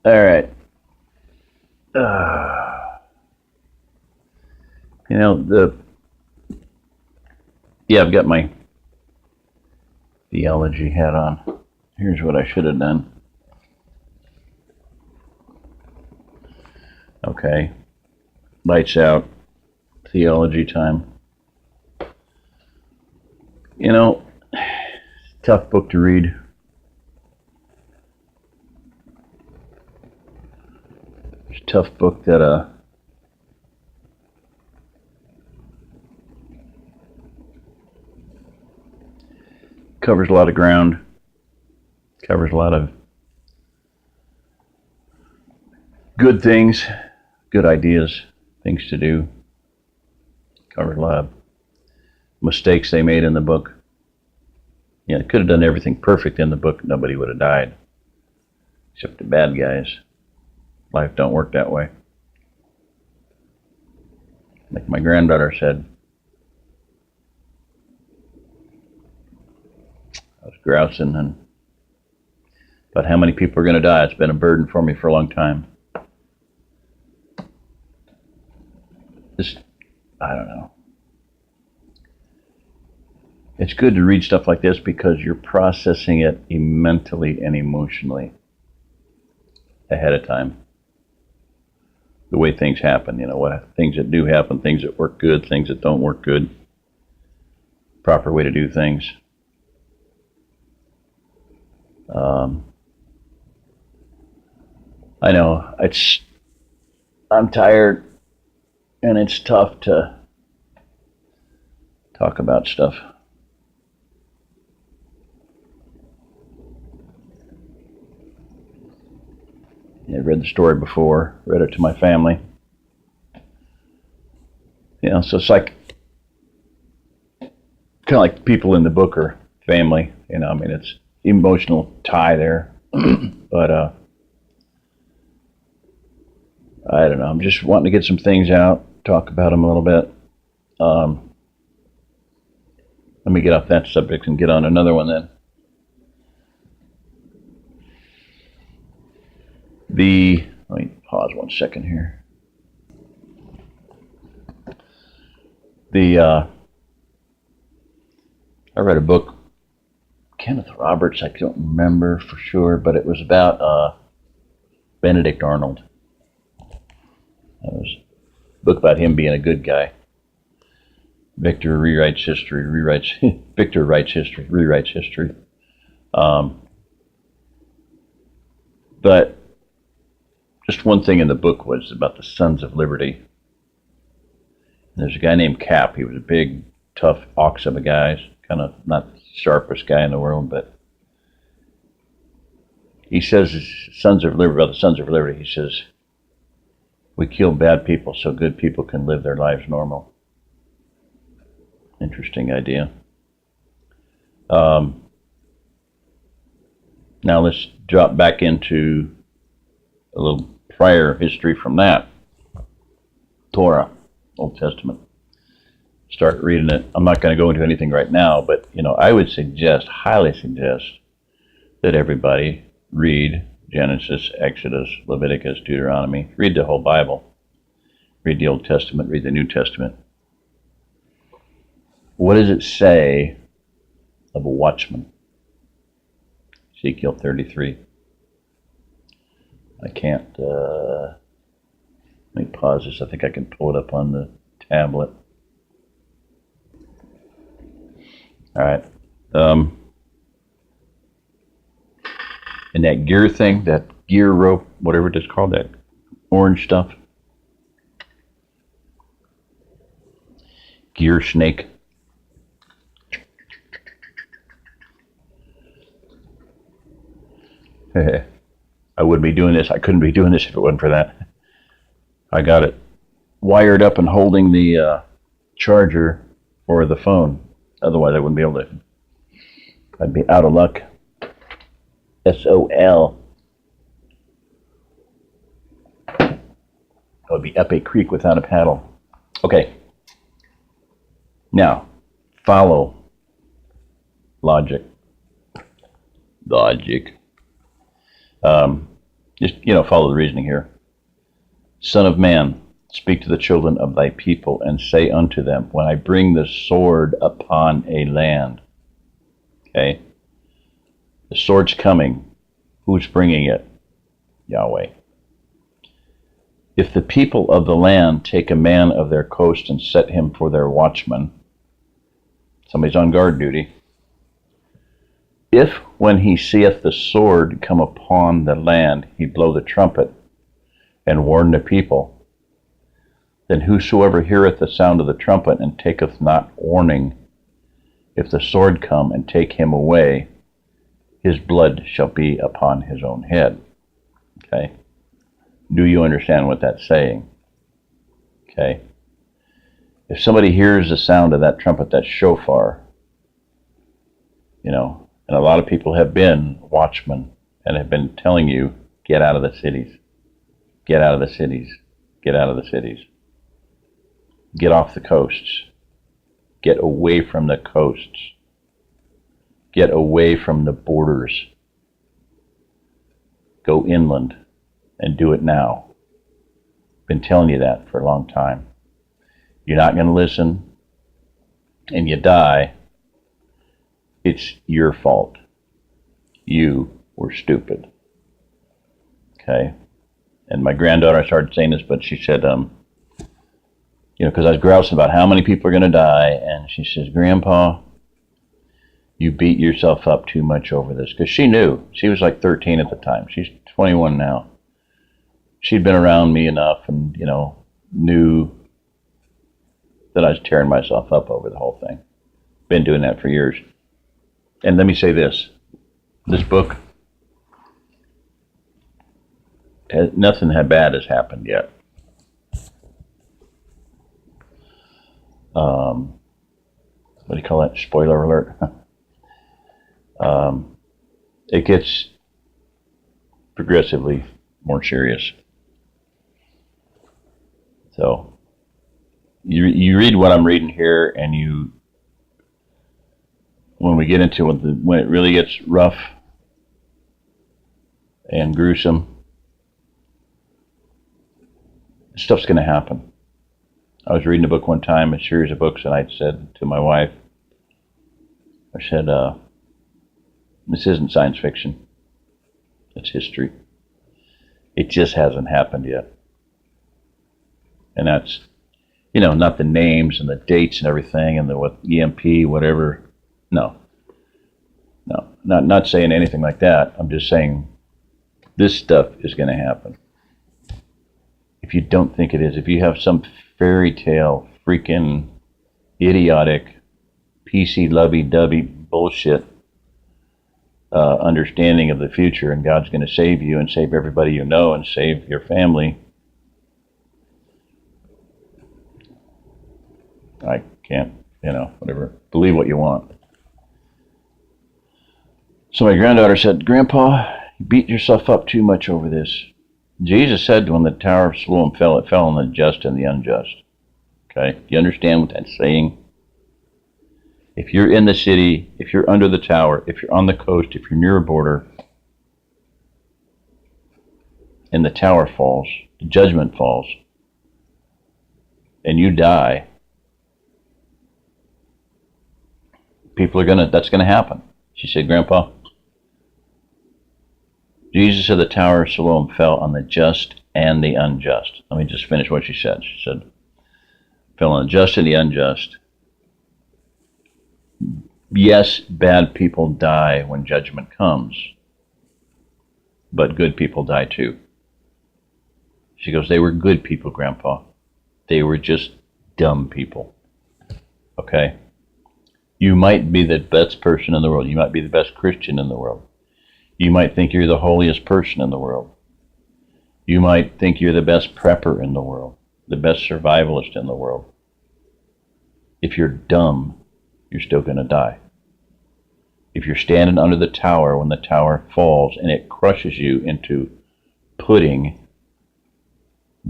All right. I've got my theology hat on. Here's what I should have done. Okay. Lights out. Theology time. Tough book to read. It's a tough book that covers a lot of ground, covers a lot of good things, good ideas, things to do, covers a lot of mistakes they made in the book. They could have done everything perfect in the book, nobody would have died, except the bad guys. Life don't work that way. Like my granddaughter said, I was grousing about how many people are going to die. It's been a burden for me for a long time. I don't know. It's good to read stuff like this because you're processing it mentally and emotionally ahead of time. The way things happen, what things that do happen, things that work good, things that don't work good. Proper way to do things. I know I'm tired and it's tough to talk about stuff. I read the story before, read it to my family. So it's like, kind of like people in the book are family, it's emotional tie there. But I don't know, I'm just wanting to get some things out, talk about them a little bit. Let me get off that subject and get on another one then. Let me pause 1 second here. I read a book, Kenneth Roberts, I don't remember for sure, but it was about Benedict Arnold. It was a book about him being a good guy. Victor rewrites history, Victor writes history, rewrites history. But just one thing in the book was about the Sons of Liberty. And there's a guy named Cap. He was a big, tough ox of a guy, kind of not the sharpest guy in the world, but he says, about the Sons of Liberty, he says, we kill bad people so good people can live their lives normal. Interesting idea. Now let's drop back into a little prior history from that. Torah, Old Testament. Start reading it. I'm not going to go into anything right now, but I would highly suggest that everybody read Genesis, Exodus, Leviticus, Deuteronomy. Read the whole Bible. Read the Old Testament, read the New Testament. What does it say of a watchman? Ezekiel 33. I can't, let me pause this. I think I can pull it up on the tablet. All right. And that gear thing, that gear rope, whatever it is called, that orange stuff. Gear snake. I wouldn't be doing this. I couldn't be doing this if it wasn't for that. I got it wired up and holding the charger for the phone. Otherwise, I wouldn't be able to. I'd be out of luck. SOL. That would be up a creek without a paddle. Okay. Now, follow logic. Just, follow the reasoning here. Son of man, speak to the children of thy people, and say unto them, when I bring the sword upon a land. Okay? The sword's coming. Who's bringing it? Yahweh. If the people of the land take a man of their coast and set him for their watchman, somebody's on guard duty. If, when he seeth the sword come upon the land, he blow the trumpet and warn the people, then whosoever heareth the sound of the trumpet and taketh not warning, if the sword come and take him away, his blood shall be upon his own head. Okay? Do you understand what that's saying? Okay? If somebody hears the sound of that trumpet, that shofar, and a lot of people have been watchmen and have been telling you, get out of the cities. Get out of the cities. Get out of the cities. Get off the coasts. Get away from the coasts. Get away from the borders. Go inland and do it now. Been telling you that for a long time. You're not going to listen and you die. It's your fault. You were stupid. Okay? And my granddaughter started saying this, but she said, because I was grousing about how many people are going to die, and she says, Grandpa, you beat yourself up too much over this. Because she knew. She was like 13 at the time. She's 21 now. She'd been around me enough and, knew that I was tearing myself up over the whole thing. Been doing that for years. And let me say this. This book, nothing bad has happened yet. What do you call that? Spoiler alert. It gets progressively more serious. So you read what I'm reading here, and when we get into when it really gets rough and gruesome, stuff's going to happen. I was reading a book one time, a series of books, and I said to my wife, I said, this isn't science fiction. It's history. It just hasn't happened yet. And that's, not the names and the dates and everything and the what EMP, whatever. No, not saying anything like that. I'm just saying this stuff is going to happen. If you don't think it is, if you have some fairy tale, freaking idiotic, PC lovey-dovey bullshit understanding of the future, and God's going to save you and save everybody you know and save your family, I can't, whatever. Believe what you want. So my granddaughter said, Grandpa, you beat yourself up too much over this. Jesus said when the Tower of Siloam fell, it fell on the just and the unjust. Okay? Do you understand what that's saying? If you're in the city, if you're under the tower, if you're on the coast, if you're near a border, and the tower falls, the judgment falls, and you die, that's gonna happen. She said, Grandpa, Jesus said the Tower of Siloam fell on the just and the unjust. Let me just finish what she said. She said, fell on the just and the unjust. Yes, bad people die when judgment comes, but good people die too. She goes, they were good people, Grandpa. They were just dumb people. Okay? You might be the best person in the world. You might be the best Christian in the world. You might think you're the holiest person in the world. You might think you're the best prepper in the world, the best survivalist in the world. If you're dumb, you're still going to die. If you're standing under the tower when the tower falls and it crushes you into pudding,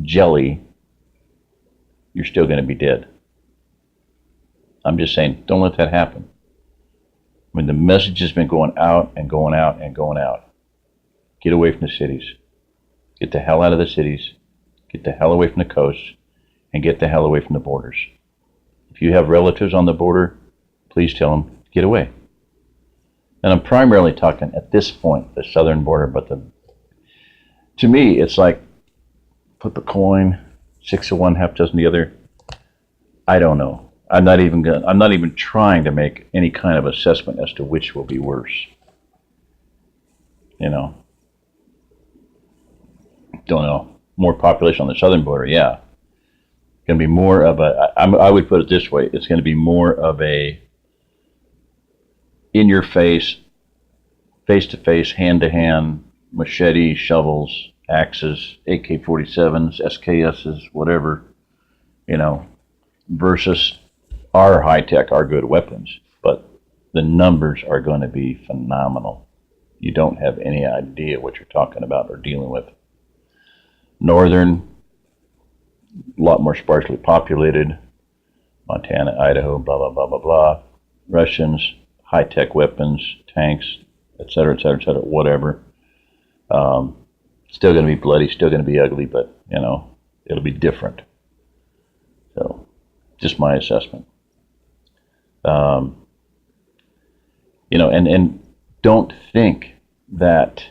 jelly, you're still going to be dead. I'm just saying, don't let that happen. When the message has been going out and going out and going out, get away from the cities. Get the hell out of the cities, get the hell away from the coasts, and get the hell away from the borders. If you have relatives on the border, please tell them, get away. And I'm primarily talking at this point, the southern border, but to me, it's like, flip a coin, 6 of one, half dozen the other. I don't know. I'm not even trying to make any kind of assessment as to which will be worse. You know, don't know. More population on the southern border, yeah. Going to be more of I would put it this way, it's going to be more of a in your face, face-to-face, hand-to-hand, machete, shovels, axes, AK-47s, SKSs, whatever, you know, versus our high-tech, our good weapons. But the numbers are going to be phenomenal. You don't have any idea what you're talking about or dealing with. Northern, a lot more sparsely populated. Montana, Idaho, blah, blah, blah, blah, blah. Russians, high-tech weapons, tanks, et cetera, whatever. Still going to be bloody, still going to be ugly, but, you know, it'll be different. So, just my assessment. You know, and don't think that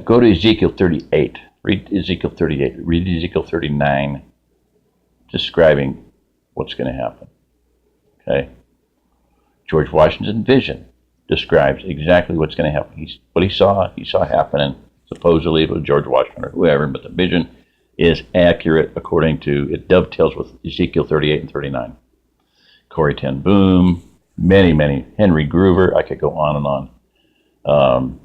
go to Ezekiel 38. Read Ezekiel 38. Read Ezekiel 39, describing what's going to happen. Okay? George Washington's vision describes exactly what's going to happen. What he saw happening. Supposedly it was George Washington or whoever, but the vision is accurate it dovetails with Ezekiel 38 and 39. Corrie ten Boom, many, Henry Groover, I could go on and on.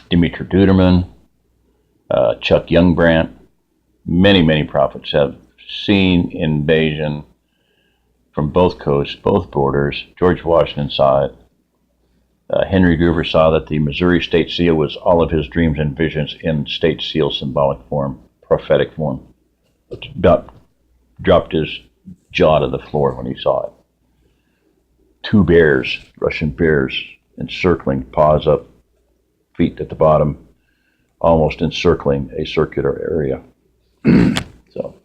Dimitri Duderman, Chuck Youngbrandt, many prophets have seen invasion from both coasts, both borders. George Washington saw it. Henry Groover saw that the Missouri State Seal was all of his dreams and visions in State Seal symbolic form, prophetic form. About dropped his jaw to the floor when he saw it. 2 bears, Russian bears, encircling, paws up, feet at the bottom, almost encircling a circular area. So,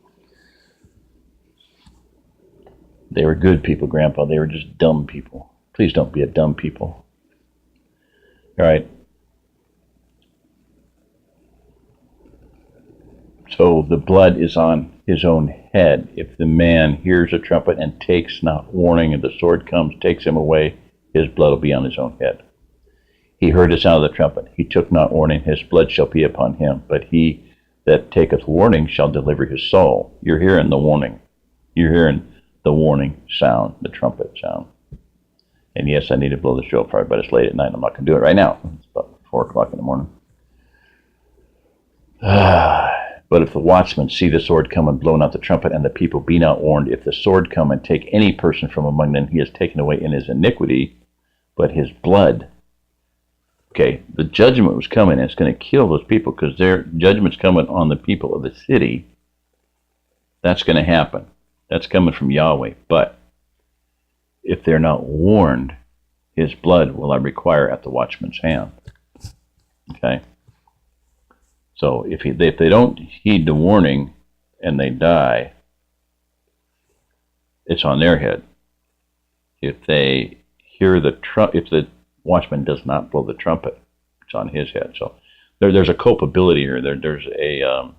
they were good people, Grandpa. They were just dumb people. Please don't be a dumb people. All right. So the blood is on his own head. If the man hears a trumpet and takes not warning, and the sword comes, takes him away, his blood will be on his own head. He heard the sound of the trumpet. He took not warning. His blood shall be upon him. But he that taketh warning shall deliver his soul. You're hearing the warning. You're hearing the warning sound, the trumpet sound. And yes, I need to blow the show apart, but it's late at night. I'm not going to do it right now. It's about 4 o'clock in the morning. But if the watchmen see the sword come and blow not the trumpet, and the people be not warned, if the sword come and take any person from among them, he is taken away in his iniquity, but his blood. Okay, the judgment was coming, and it's going to kill those people because their judgment's coming on the people of the city. That's going to happen. That's coming from Yahweh. But if they're not warned, his blood will I require at the watchman's hand. Okay? So if they don't heed the warning and they die, it's on their head. If they hear if the watchman does not blow the trumpet, it's on his head. So there's a culpability here. There's a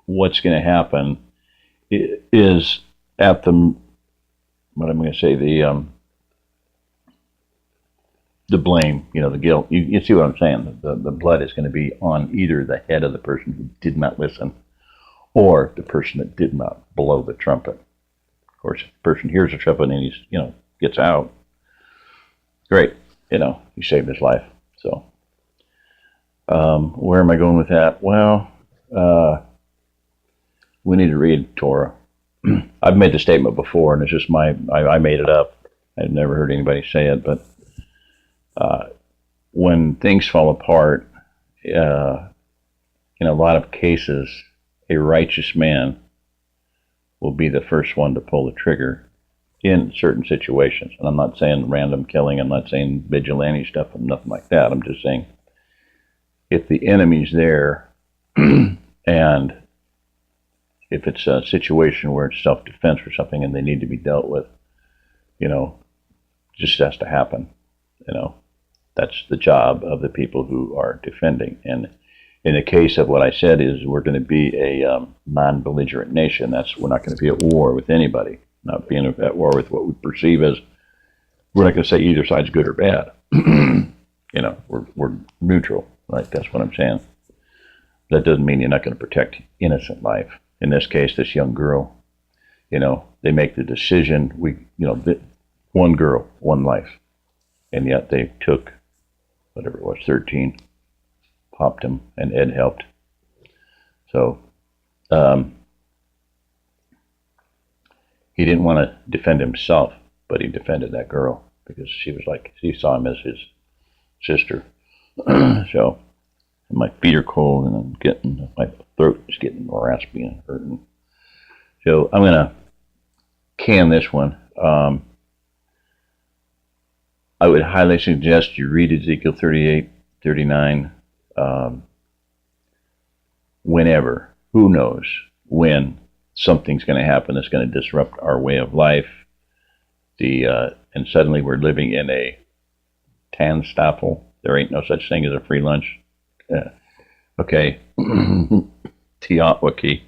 what's going to happen is at the what I'm going to say the blame, the guilt. You see what I'm saying? The blood is going to be on either the head of the person who did not listen or the person that did not blow the trumpet. Of course, if the person hears the trumpet and he's, gets out, great, he saved his life. So, where am I going with that? Well, we need to read Torah. I've made the statement before, and it's just I made it up. I've never heard anybody say it, but when things fall apart, in a lot of cases, a righteous man will be the first one to pull the trigger in certain situations. And I'm not saying random killing, I'm not saying vigilante stuff, and nothing like that. I'm just saying if the enemy's there and if it's a situation where it's self-defense or something and they need to be dealt with, just has to happen. That's the job of the people who are defending. And in the case of what I said is we're going to be a non-belligerent nation. We're not going to be at war with anybody, not being at war with what we perceive as, we're not going to say either side's good or bad. We're neutral, right? That's what I'm saying. That doesn't mean you're not going to protect innocent life. In this case, this young girl, they make the decision, one girl, one life. And yet they took, whatever it was, 13, popped him, and Ed helped. So he didn't want to defend himself, but he defended that girl because she saw him as his sister. So my feet are cold and my throat is getting raspy and hurting. So I'm going to can this one. I would highly suggest you read Ezekiel 38, 39, whenever. Who knows when something's going to happen that's going to disrupt our way of life. And suddenly we're living in a Tanstaffel. There ain't no such thing as a free lunch. Okay. Teotwaki.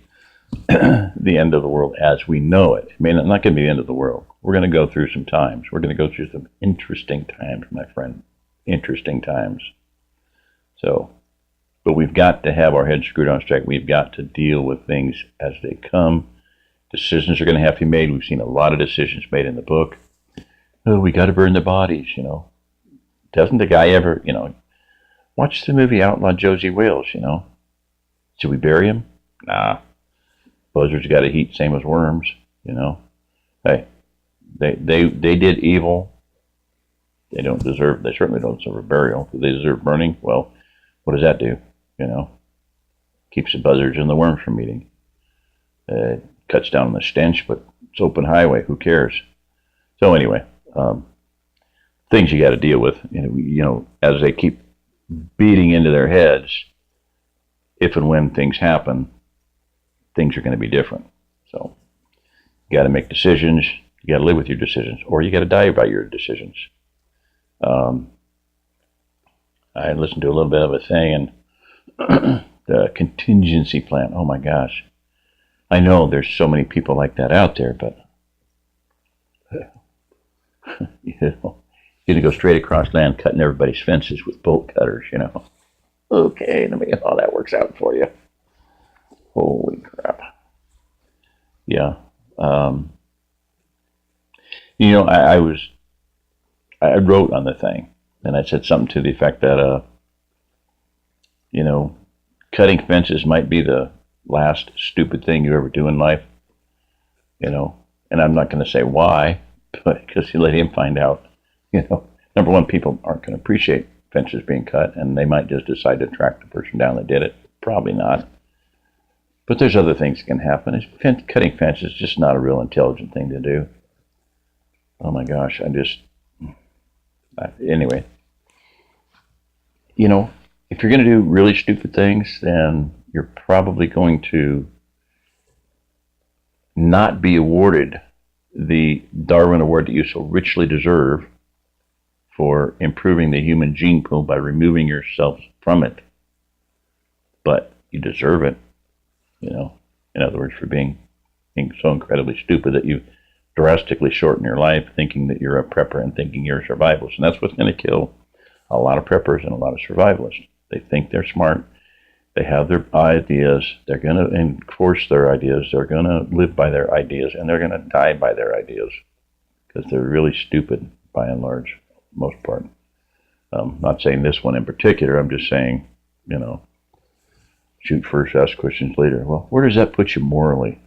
The end of the world as we know it. I mean, it's not going to be the end of the world. We're going to go through some times. We're going to go through some interesting times, my friend. Interesting times. So, but we've got to have our heads screwed on straight. We've got to deal with things as they come. Decisions are going to have to be made. We've seen a lot of decisions made in the book. Oh, we got to burn the bodies, Doesn't the guy ever, watch the movie Outlaw Josie Wales, Should we bury him? Nah. Buzzards got to heat, same as worms, Hey, they did evil. They certainly don't deserve a burial. Do they deserve burning? Well, what does that do? Keeps the buzzards and the worms from eating. Cuts down on the stench, but it's open highway. Who cares? So anyway, things you got to deal with. As they keep beating into their heads, if and when things happen, things are going to be different. So you got to make decisions. You got to live with your decisions, or you got to die by your decisions. I listened to a little bit of a thing, and the contingency plan. Oh my gosh, I know there's so many people like that out there, but you're gonna go straight across land, cutting everybody's fences with bolt cutters. Okay, let me get how that works out for you. Holy crap. Yeah. I wrote on the thing, and I said something to the effect that, cutting fences might be the last stupid thing you ever do in life, and I'm not going to say why, but because you let him find out, number one, people aren't going to appreciate fences being cut, and they might just decide to track the person down that did it. Probably not. But there's other things that can happen. Cutting fences is just not a real intelligent thing to do. Oh my gosh, anyway. If you're going to do really stupid things, then you're probably going to not be awarded the Darwin Award that you so richly deserve for improving the human gene pool by removing yourself from it. But you deserve it, in other words, for being so incredibly stupid that you drastically shorten your life thinking that you're a prepper and thinking you're a survivalist. And that's what's going to kill a lot of preppers and a lot of survivalists. They think they're smart. They have their ideas. They're going to enforce their ideas. They're going to live by their ideas, and they're going to die by their ideas because they're really stupid by and large, most part. Not saying this one in particular. I'm just saying, shoot first, ask questions later. Well, where does that put you morally?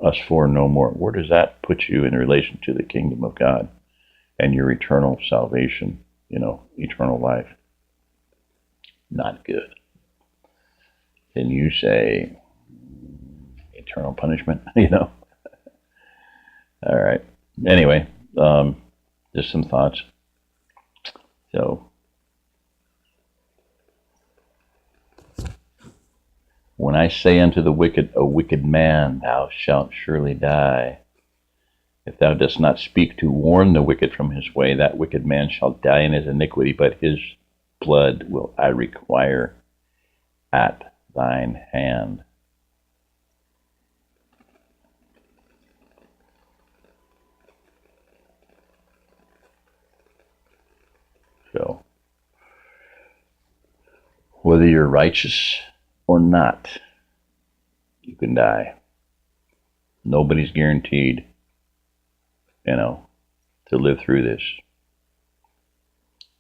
Us for no more. Where does that put you in relation to the kingdom of God and your eternal salvation, eternal life? Not good. Then you say eternal punishment, All right. Anyway, just some thoughts. So, when I say unto the wicked, O wicked man, thou shalt surely die. If thou dost not speak to warn the wicked from his way, that wicked man shall die in his iniquity, but his blood will I require at thine hand. So, whether you're righteous or not, you can die. Nobody's guaranteed, to live through this.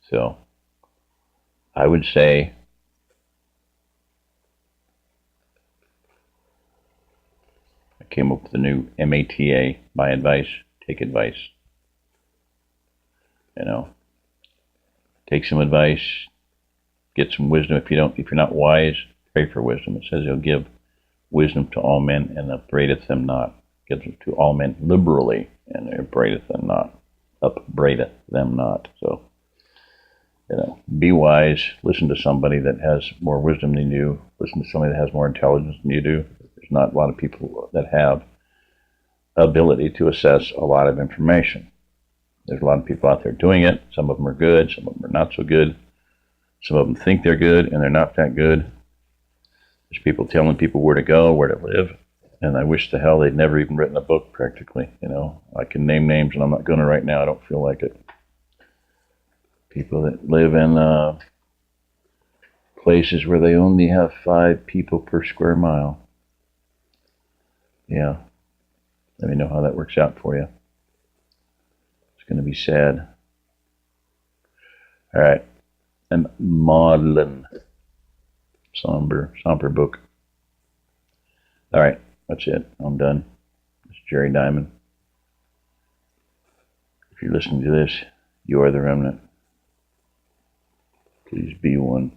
So, I would say I came up with a new MATA, my advice, take advice. Take some advice, get some wisdom. If you're not wise, pray for wisdom. It says he'll give wisdom to all men and upbraideth them not. Gives it to all men liberally and upbraideth them not. Upbraideth them not. So, be wise. Listen to somebody that has more wisdom than you. Listen to somebody that has more intelligence than you do. There's not a lot of people that have ability to assess a lot of information. There's a lot of people out there doing it. Some of them are good. Some of them are not so good. Some of them think they're good and they're not that good. There's people telling people where to go, where to live. And I wish to hell they'd never even written a book practically. I can name names and I'm not going to right now. I don't feel like it. People that live in places where they only have 5 people per square mile. Yeah. Let me know how that works out for you. It's going to be sad. All right. And maudlin. Somber book. All right. That's it. I'm done. It's Jerry Diamond. If you're listening to this, you are the remnant. Please be one.